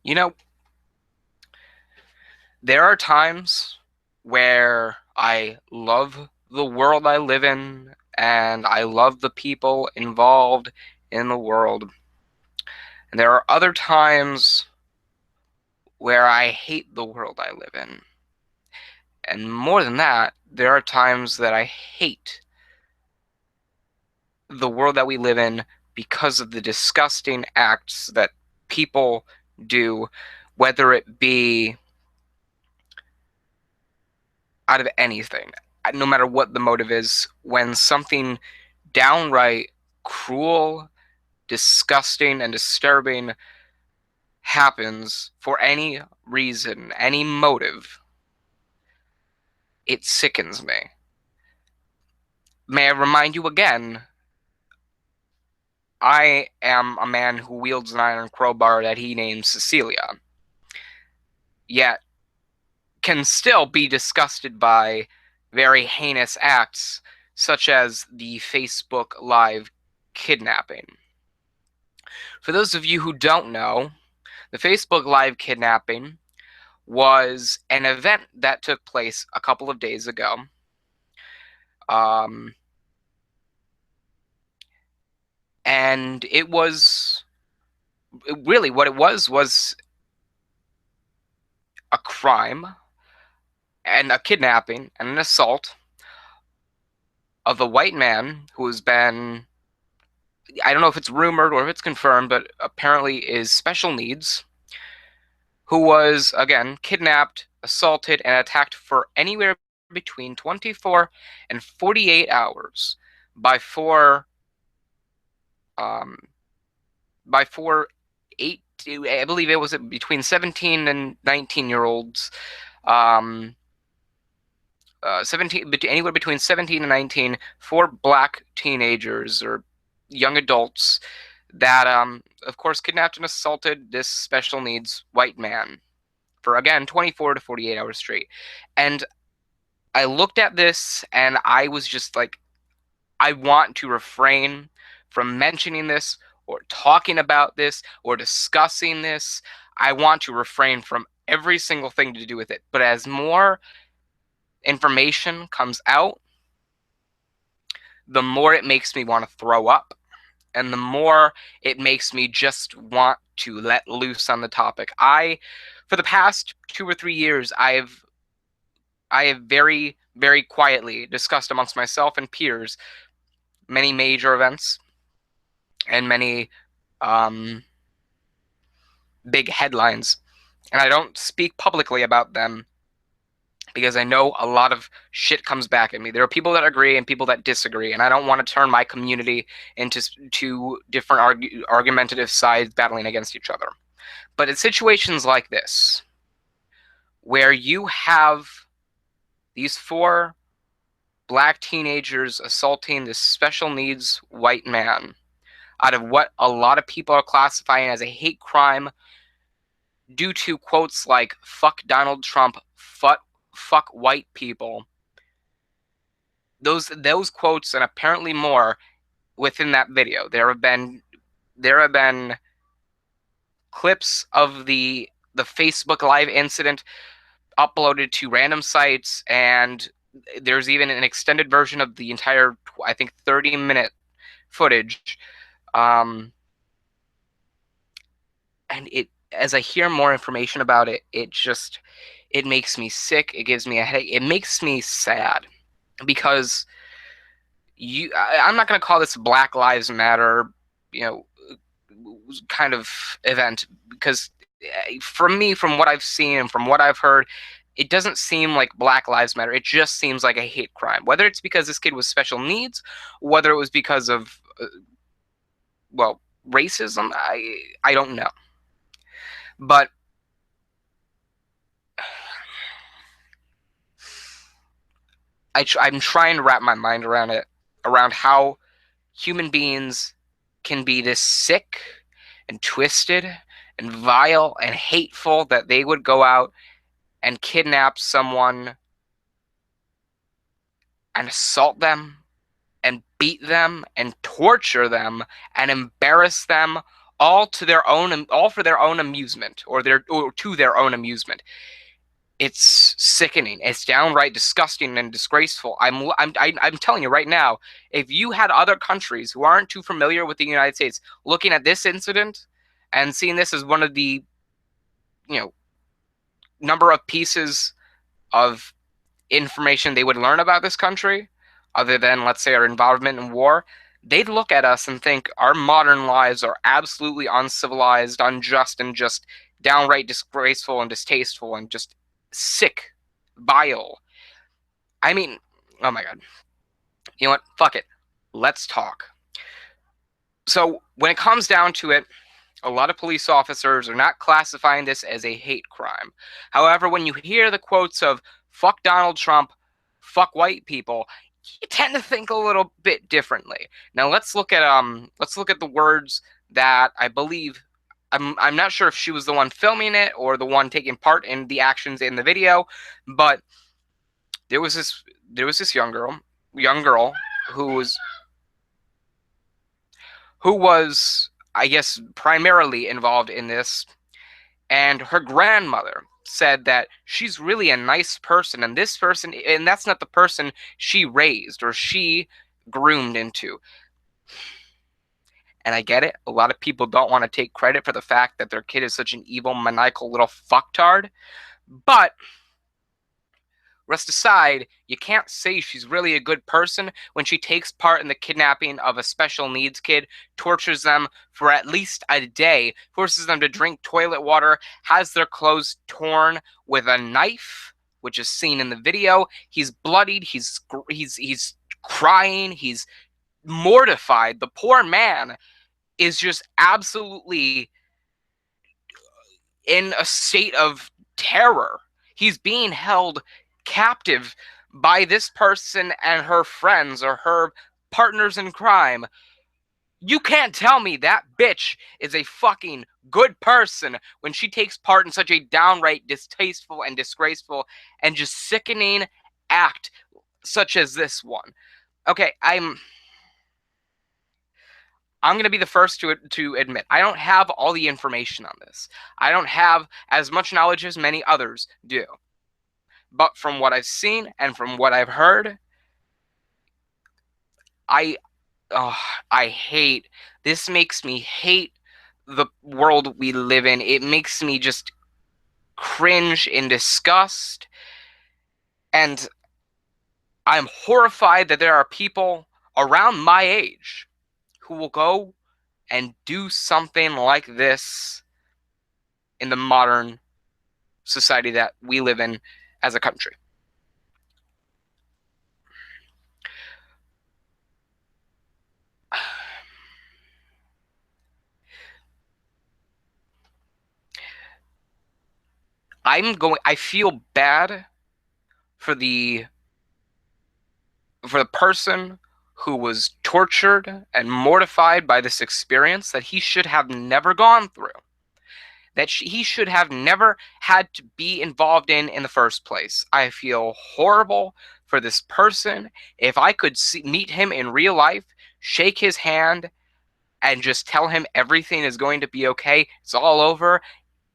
You know, there are times where I love the world I live in and I love the people involved in the world. And there are other times where I hate the world I live in. And more than that, there are times that I hate the world that we live in because of the disgusting acts that people do, whether it be out of anything, no matter what the motive is, when something downright cruel, disgusting, and disturbing happens for any reason, any motive, it sickens me. May I remind you again, I am a man who wields an iron crowbar that he names Cecilia, yet can still be disgusted by very heinous acts such as the Facebook Live kidnapping. For those of you who don't know, the Facebook Live kidnapping was an event that took place a couple of days ago. Um, and it was really what it was a crime and a kidnapping and an assault of a white man who has been, I don't know if it's rumored or if it's confirmed, but apparently is special needs, who was, again, kidnapped, assaulted, and attacked for anywhere between 24 and 48 hours by four, um, by four, eight, I believe it was between 17 and 19-year-olds, 17, anywhere between 17 and 19, four black teenagers or young adults that, of course, kidnapped and assaulted this special needs white man for, again, 24 to 48 hours straight. And I looked at this and I was just like, I want to refrain from mentioning this or talking about this or discussing this. I want to refrain from every single thing to do with it. But as more information comes out, the more it makes me want to throw up. And the more it makes me just want to let loose on the topic. For the past 2 or 3 years, I have very, very quietly discussed amongst myself and peers many major events and many um, big headlines. And I don't speak publicly about them because I know a lot of shit comes back at me. There are people that agree and people that disagree, and I don't want to turn my community into two different argumentative sides battling against each other. But in situations like this, where you have these four black teenagers assaulting this special needs white man out of what a lot of people are classifying as a hate crime due to quotes like fuck Donald Trump, fuck white people. Those quotes and apparently more within that video. There have been clips of the Facebook Live incident uploaded to random sites, and there's even an extended version of the entire, I think, 30-minute footage. Um, and as I hear more information about it, it makes me sick. It gives me a headache. It makes me sad because I'm not going to call this Black Lives Matter, you know, kind of event because from me, from what I've seen and from what I've heard, it doesn't seem like Black Lives Matter. It just seems like a hate crime. Whether it's because this kid was special needs, whether it was because of, well, racism, I don't know. But I'm trying to wrap my mind around it, around how human beings can be this sick and twisted and vile and hateful that they would go out and kidnap someone and assault them and beat them and torture them and embarrass them all for their own amusement, or to their own amusement. It's sickening. It's downright disgusting and disgraceful. I'm telling you right now, if you had other countries who aren't too familiar with the United States looking at this incident and seeing this as one of the, you know, number of pieces of information they would learn about this country, other than, let's say, our involvement in war, they'd look at us and think our modern lives are absolutely uncivilized, unjust, and just downright disgraceful and distasteful and just sick, vile. I mean, oh my God. You know what? Fuck it. Let's talk. So, when it comes down to it, a lot of police officers are not classifying this as a hate crime. However, when you hear the quotes of fuck Donald Trump, fuck white people, you tend to think a little bit differently. Now let's look at the words that I believe, I'm not sure if she was the one filming it or the one taking part in the actions in the video, but there was this young girl who was, I guess, primarily involved in this. And her grandmother said that she's really a nice person, and this person, and that's not the person she raised or she groomed into. And I get it. A lot of people don't want to take credit for the fact that their kid is such an evil, maniacal little fucktard. But rest aside, you can't say she's really a good person when she takes part in the kidnapping of a special needs kid, tortures them for at least a day, forces them to drink toilet water, has their clothes torn with a knife, which is seen in the video. He's bloodied, he's crying, he's mortified. The poor man is just absolutely in a state of terror. He's being held captive by this person and her friends or her partners in crime. You can't tell me that bitch is a fucking good person when she takes part in such a downright distasteful and disgraceful and just sickening act such as this one. Okay, I'm going to be the first to admit I don't have all the information on this. I don't have as much knowledge as many others do. But from what I've seen and from what I've heard, I oh, I hate this. Makes me hate the world we live in. It makes me just cringe in disgust, and I'm horrified that there are people around my age who will go and do something like this in the modern society that we live in as a country. I feel bad for the person who was tortured and mortified by this experience that he should have never gone through, that he should have never had to be involved in the first place. I feel horrible for this person. If I could meet him in real life, shake his hand, and just tell him everything is going to be okay, it's all over,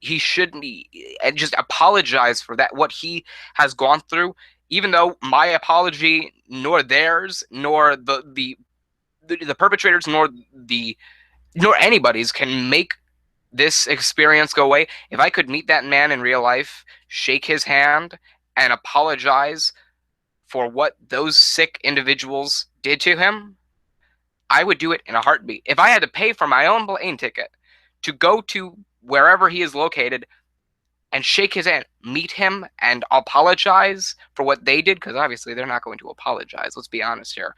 he shouldn't, and just apologize for that, what he has gone through, even though my apology, nor theirs, nor the perpetrators, nor anybody's can make this experience go away. If I could meet that man in real life, shake his hand, and apologize for what those sick individuals did to him, I would do it in a heartbeat. If I had to pay for my own plane ticket to go to wherever he is located and shake his hand, meet him, and apologize for what they did, because obviously they're not going to apologize. Let's be honest here.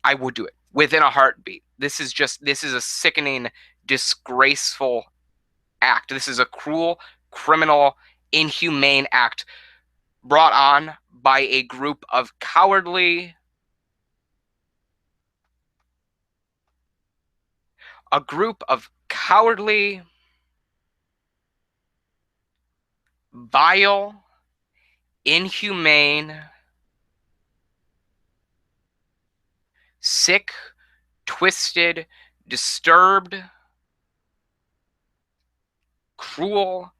I would do it within a heartbeat. This is a sickening, disgraceful act. This is a cruel, criminal, inhumane act brought on by a group of cowardly, vile, inhumane, sick, twisted, disturbed, cruel,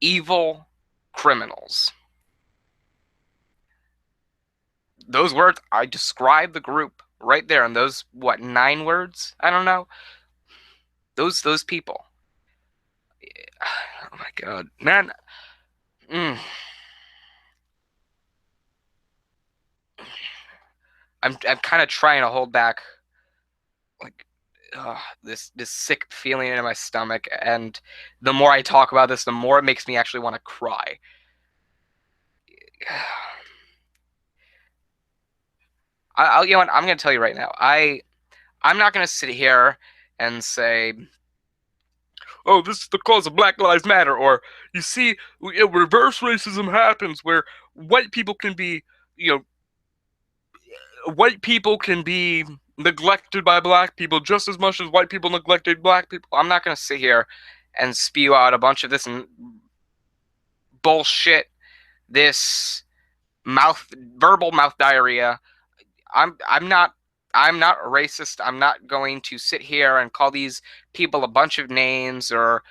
evil criminals. Those words, I describe the group right there in those, what, 9 words? I don't know. Those people. Oh my God, man. Mm, I'm kind of trying to hold back, like, this sick feeling in my stomach, and the more I talk about this, the more it makes me actually want to cry. You know what? I'm gonna tell you right now. I'm not gonna sit here and say, "Oh, this is the cause of Black Lives Matter," or you see, reverse racism happens where white people can be, you know, white people can be neglected by black people just as much as white people neglected black people. I'm not gonna sit here and spew out a bunch of this bullshit, this verbal mouth diarrhea. I'm not racist. I'm not going to sit here and call these people a bunch of names, or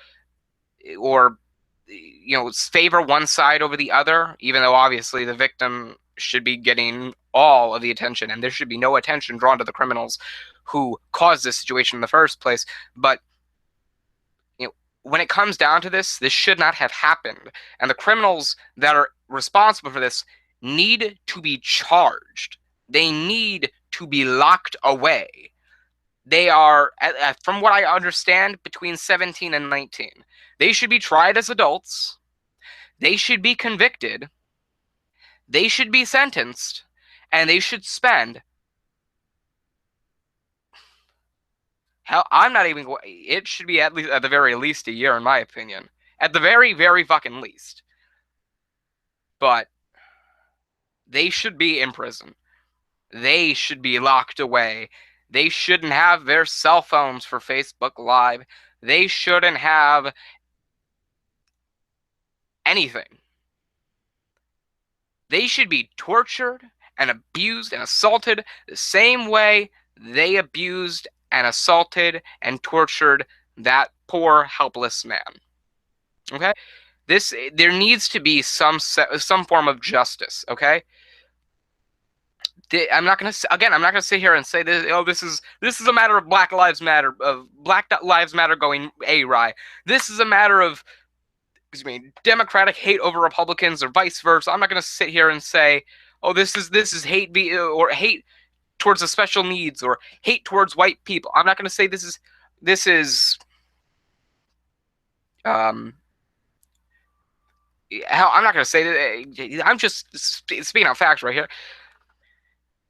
favor one side over the other, even though obviously the victim should be getting all of the attention, and there should be no attention drawn to the criminals who caused this situation in the first place. But when it comes down to this should not have happened, and the criminals that are responsible for this need to be charged. They need to be locked away. They are, from what I understand, between 17 and 19. They should be tried as adults. They should be convicted. They should be sentenced. And they should spend, hell, I'm not even, it should be at least, at the very least, a year, in my opinion. At the very, very fucking least. But they should be in prison. They should be locked away. They shouldn't have their cell phones for Facebook Live. They shouldn't have anything. They should be tortured and abused and assaulted the same way they abused and assaulted and tortured that poor, helpless man. Okay? There needs to be some form of justice, okay? I'm not gonna sit here and say this. Oh, this is a matter of Black Lives Matter, going awry. This is a matter of, excuse me, Democratic hate over Republicans or vice versa. I'm not gonna sit here and say, oh, this is hate or hate towards the special needs or hate towards white people. I'm not gonna say this is hell. I'm not gonna say that. I'm just speaking out facts right here.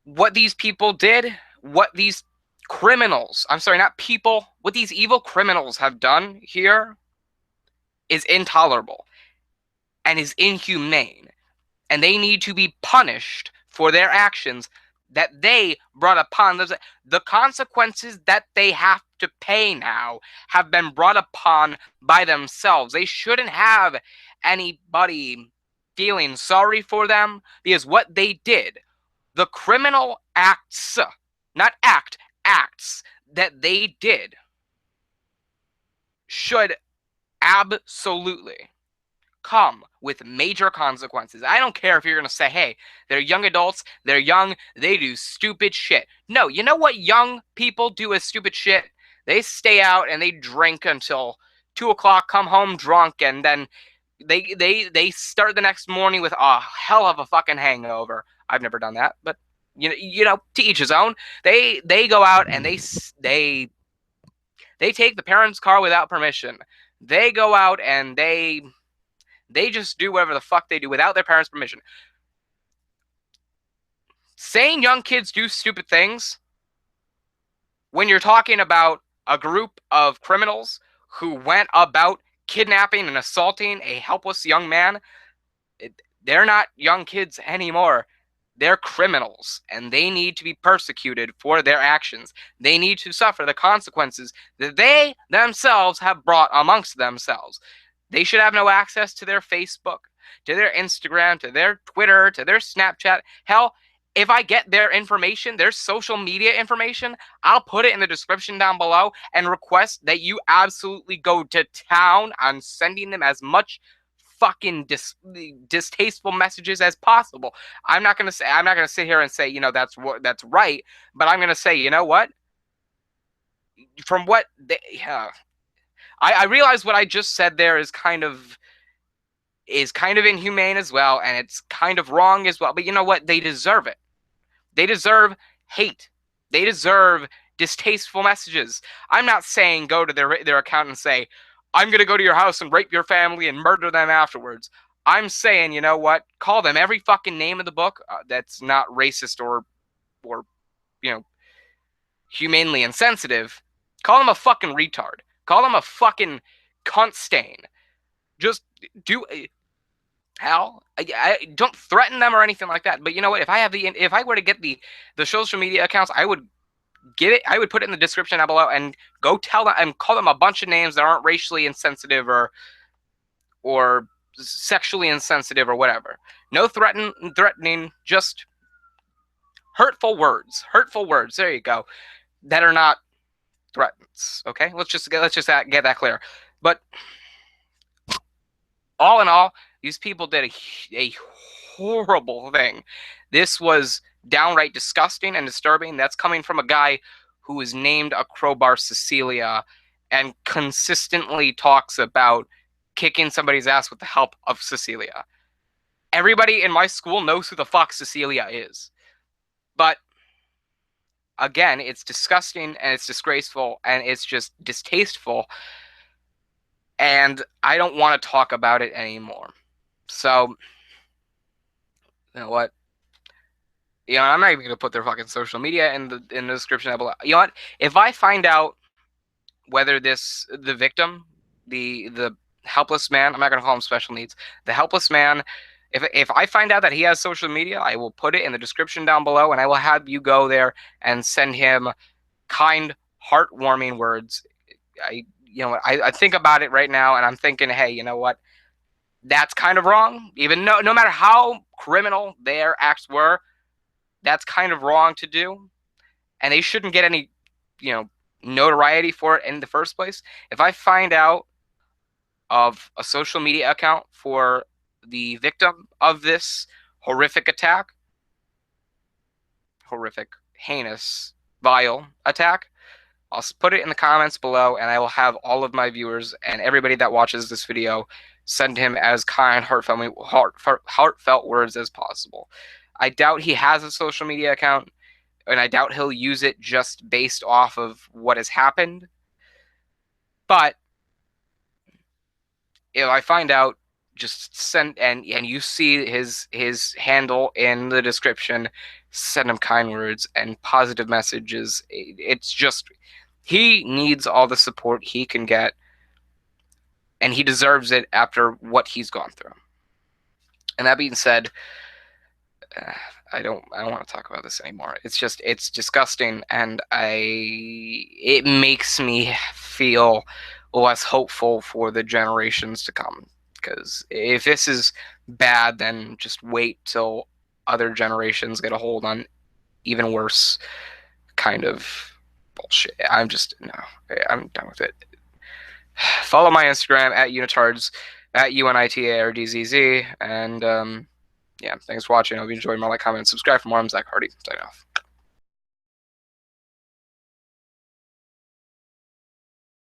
What these people did, what these criminals, I'm sorry, not people, what these evil criminals have done here is intolerable and is inhumane. And they need to be punished for their actions that they brought upon themselves. The consequences that they have to pay now have been brought upon by themselves. They shouldn't have anybody feeling sorry for them, because what they did, the criminal acts, not acts that they did, should absolutely come with major consequences. I don't care if you're going to say, hey, they're young adults, they're young, they do stupid shit. No, you know what young people do as stupid shit? They stay out and they drink until 2 o'clock, come home drunk, and then they start the next morning with a hell of a fucking hangover. I've never done that, but you know, to each his own. They go out and they take the parents' car without permission. They go out and they just do whatever the fuck they do without their parents' permission. Saying young kids do stupid things, when you're talking about a group of criminals who went about kidnapping and assaulting a helpless young man, they're not young kids anymore. They're criminals, and they need to be persecuted for their actions. They need to suffer the consequences that they themselves have brought amongst themselves. They should have no access to their Facebook, to their Instagram, to their Twitter, to their Snapchat. Hell, If I get their information, their social media information, I'll put it in the description down below and request that you absolutely go to town on sending them as much fucking distasteful messages as possible. I'm not gonna sit here and say, that's right, but I'm gonna say, you know what? From what they, I realize what I just said there is kind of inhumane as well, and it's kind of wrong as well. But you know what? They deserve it. They deserve hate. They deserve distasteful messages. I'm not saying go to their account and say, I'm going to go to your house and rape your family and murder them afterwards. I'm saying, you know what? Call them every fucking name of the book that's not racist or you know humanely insensitive. Call them a fucking retard. Call them a fucking cunt stain. Just do hell. I don't threaten them or anything like that. But you know what? If I were to get the social media accounts, I would get it. I would put it in the description down below and go tell them and call them a bunch of names that aren't racially insensitive or sexually insensitive or whatever. No threatening, just hurtful words. Hurtful words. There you go. That are not threats. Okay, let's just get that clear. But all in all, these people did a horrible thing. This was downright disgusting and disturbing. That's coming from a guy who is named a crowbar Cecilia and consistently talks about kicking somebody's ass with the help of Cecilia. Everybody in my school knows who the fuck Cecilia is. But again, it's disgusting and it's disgraceful and it's just distasteful. And I don't want to talk about it anymore. So, you know what? I'm not even gonna put their fucking social media in the description below. You know what? If I find out whether the victim, the helpless man, I'm not gonna call him special needs, the helpless man, if I find out that he has social media, I will put it in the description down below, and I will have you go there and send him kind, heartwarming words. I think about it right now, and I'm thinking, hey, you know what? That's kind of wrong. Even no matter how criminal their acts were, that's kind of wrong to do, and they shouldn't get any, notoriety for it in the first place. If I find out of a social media account for the victim of this horrific attack, horrific, heinous, vile attack, I'll put it in the comments below, and I will have all of my viewers and everybody that watches this video send him as kind, heartfelt words as possible. I doubt he has a social media account, and I doubt he'll use it just based off of what has happened. But if I find out, just send and you see his handle in the description, send him kind words and positive messages. It's just he needs all the support he can get, and he deserves it after what he's gone through. And that being said, I don't want to talk about this anymore. It's disgusting, and it makes me feel less hopeful for the generations to come. Because if this is bad, then just wait till other generations get a hold on even worse kind of bullshit. I'm done with it. Follow my Instagram at Unitards, at UNITARDZZ, and yeah, thanks for watching. I hope you enjoyed more. Like, comment, and subscribe for more. I'm Zach Hardy. Signing off.